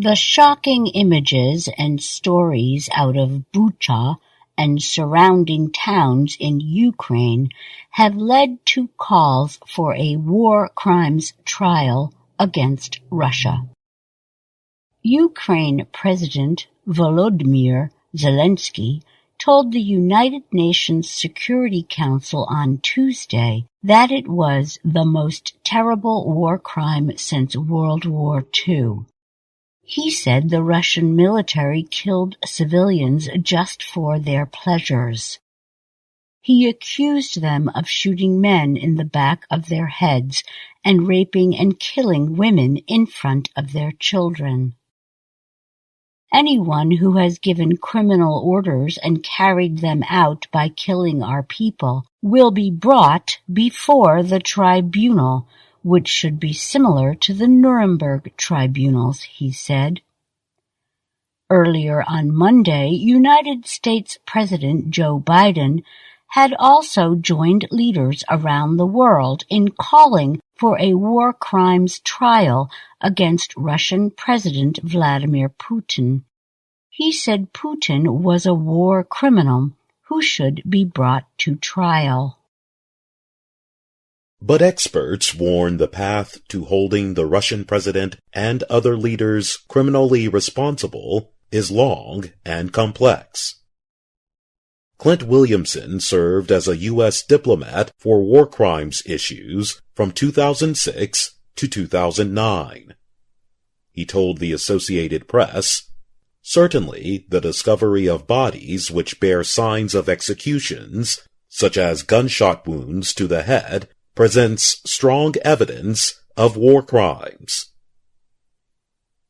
The shocking images and stories out of Bucha and surrounding towns in Ukraine have led to calls for a war crimes trial against Russia. Ukraine President Volodymyr Zelensky told the United Nations Security Council on Tuesday that it was the most terrible war crime since World War II. He said the Russian military killed civilians just for their pleasures. He accused them of shooting men in the back of their heads and raping and killing women in front of their children. Anyone who has given criminal orders and carried them out by killing our people will be brought before the tribunal, which should be similar to the Nuremberg tribunals, he said. Earlier on Monday, United States President Joe Biden had also joined leaders around the world in calling for a war crimes trial against Russian President Vladimir Putin. He said Putin was a war criminal who should be brought to trial. But experts warn the path to holding the Russian president and other leaders criminally responsible is long and complex. Clint Williamson served as a U.S. diplomat for war crimes issues from 2006 to 2009. He told the Associated Press, "Certainly, the discovery of bodies which bear signs of executions, such as gunshot wounds to the head, presents strong evidence of war crimes."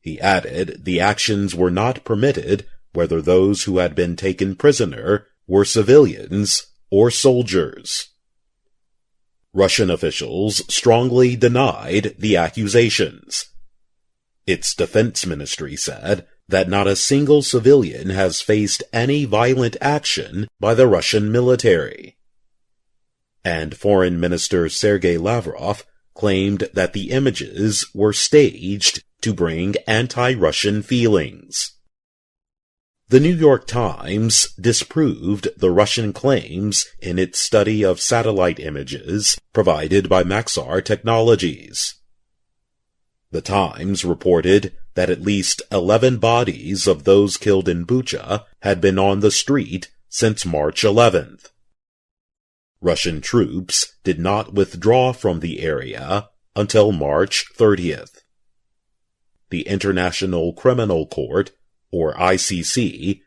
He added the actions were not permitted whether those who had been taken prisoner were civilians or soldiers. Russian officials strongly denied the accusations. Its defense ministry said that not a single civilian has faced any violent action by the Russian military. And Foreign Minister Sergei Lavrov claimed that the images were staged to bring anti-Russian feelings. The New York Times disproved the Russian claims in its study of satellite images provided by Maxar Technologies. The Times reported that at least 11 bodies of those killed in Bucha had been on the street since March 11th. Russian troops did not withdraw from the area until March 30th. The International Criminal Court, or ICC,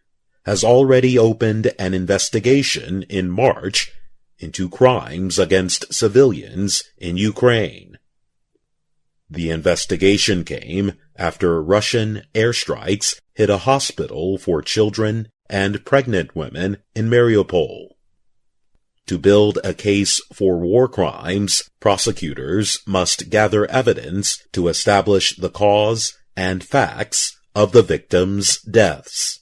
has already opened an investigation in March into crimes against civilians in Ukraine. The investigation came after Russian airstrikes hit a hospital for children and pregnant women in Mariupol. To build a case for war crimes, prosecutors must gather evidence to establish the cause and facts of the victims' deaths.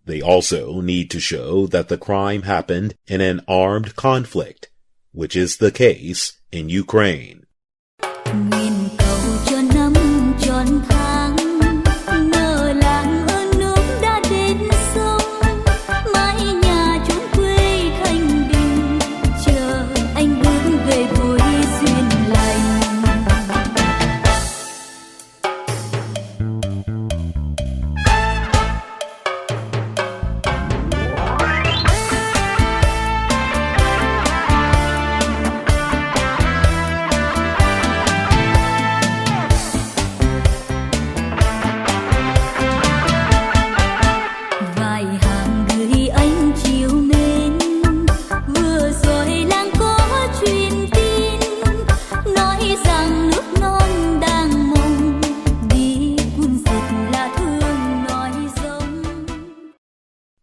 They also need to show that the crime happened in an armed conflict, which is the case in Ukraine.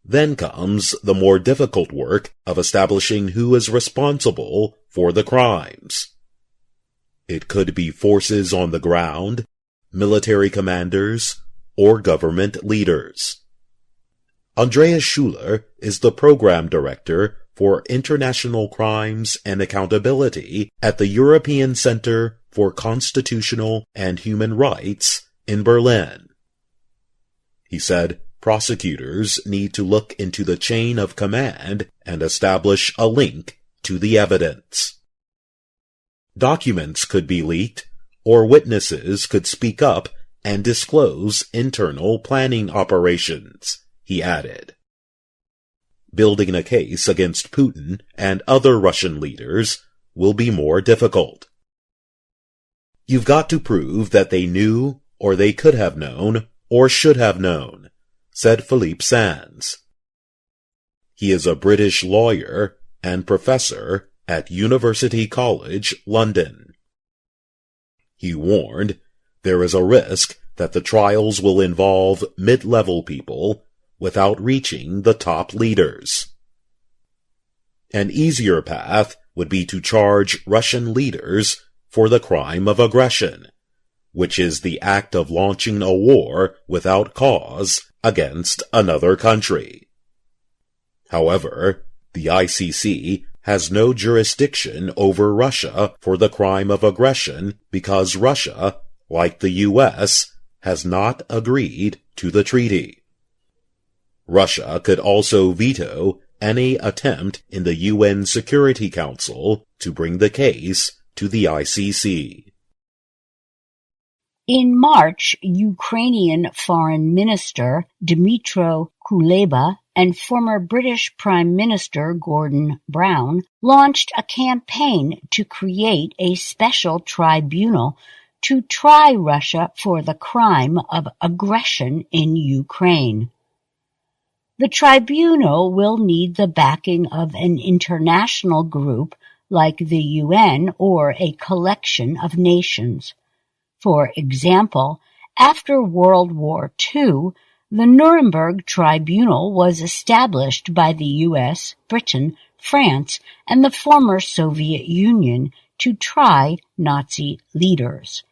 Then comes the more difficult work of establishing who is responsible for the crimes. It could be forces on the ground, military commanders, or government leaders. Andreas Schuler is the program director for International Crimes and Accountability at the European Center for Constitutional and Human Rights in Berlin. He said prosecutors need to look into the chain of command and establish a link to the evidence. Documents could be leaked, or witnesses could speak up and disclose internal planning operations, he added. Building a case against Putin and other Russian leaders will be more difficult. You've got to prove that they knew, or they could have known, or should have known, said Philippe Sands. He is a British lawyer and professor at University College, London. He warned there is a risk that the trials will involve mid-level people without reaching the top leaders. An easier path would be to charge Russian leaders for the crime of aggression, which is the act of launching a war without cause against another country. However, the ICC has no jurisdiction over Russia for the crime of aggression because Russia, like the U.S., has not agreed to the treaty. Russia could also veto any attempt in the UN Security Council to bring the case to the ICC. In March, Ukrainian Foreign Minister Dmytro Kuleba and former British Prime Minister Gordon Brown launched a campaign to create a special tribunal to try Russia for the crime of aggression in Ukraine. The tribunal will need the backing of an international group like the UN or a collection of nations. For example, after World War II, the Nuremberg Tribunal was established by the U.S., Britain, France, and the former Soviet Union to try Nazi leaders.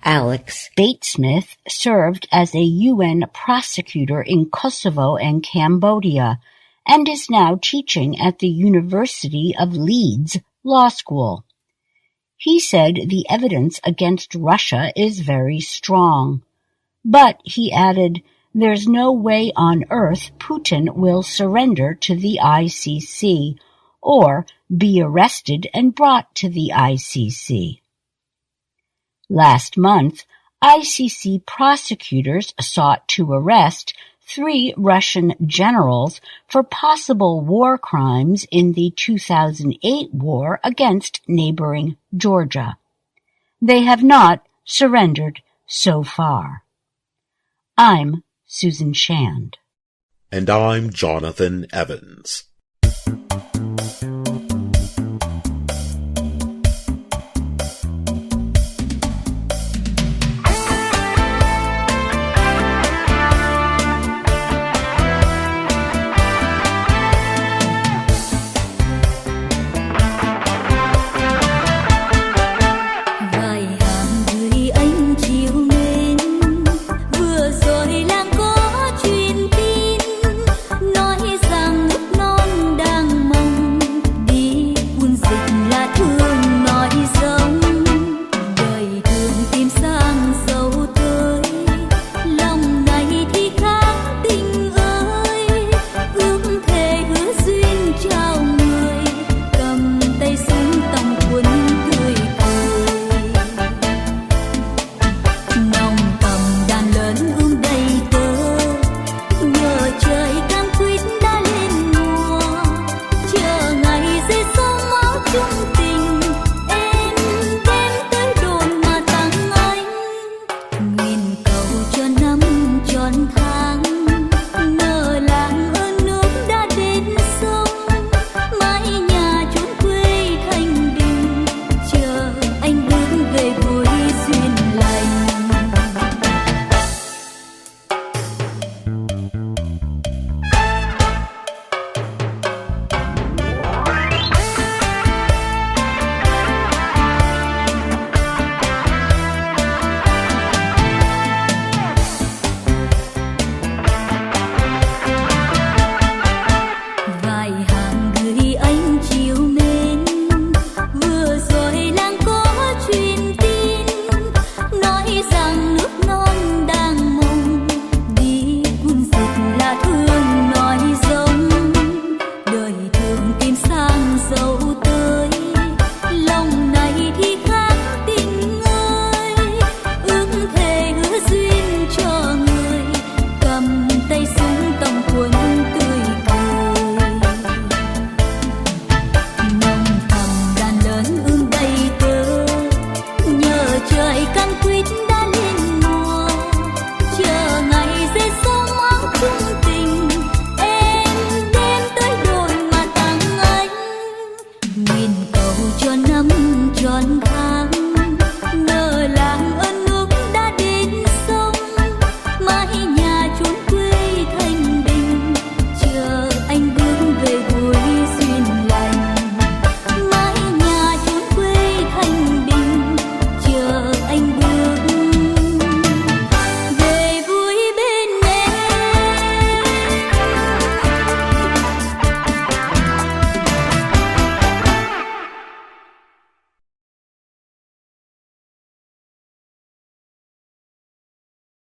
Alex Batesmith served as a UN prosecutor in Kosovo and Cambodia and is now teaching at the University of Leeds Law School. He said the evidence against Russia is very strong. But, he added, there's no way on earth Putin will surrender to the ICC or be arrested and brought to the ICC. Last month, ICC prosecutors sought to arrest 3 Russian generals for possible war crimes in the 2008 war against neighboring Georgia. They have not surrendered so far. I'm Susan Shand. And I'm Jonathan Evans.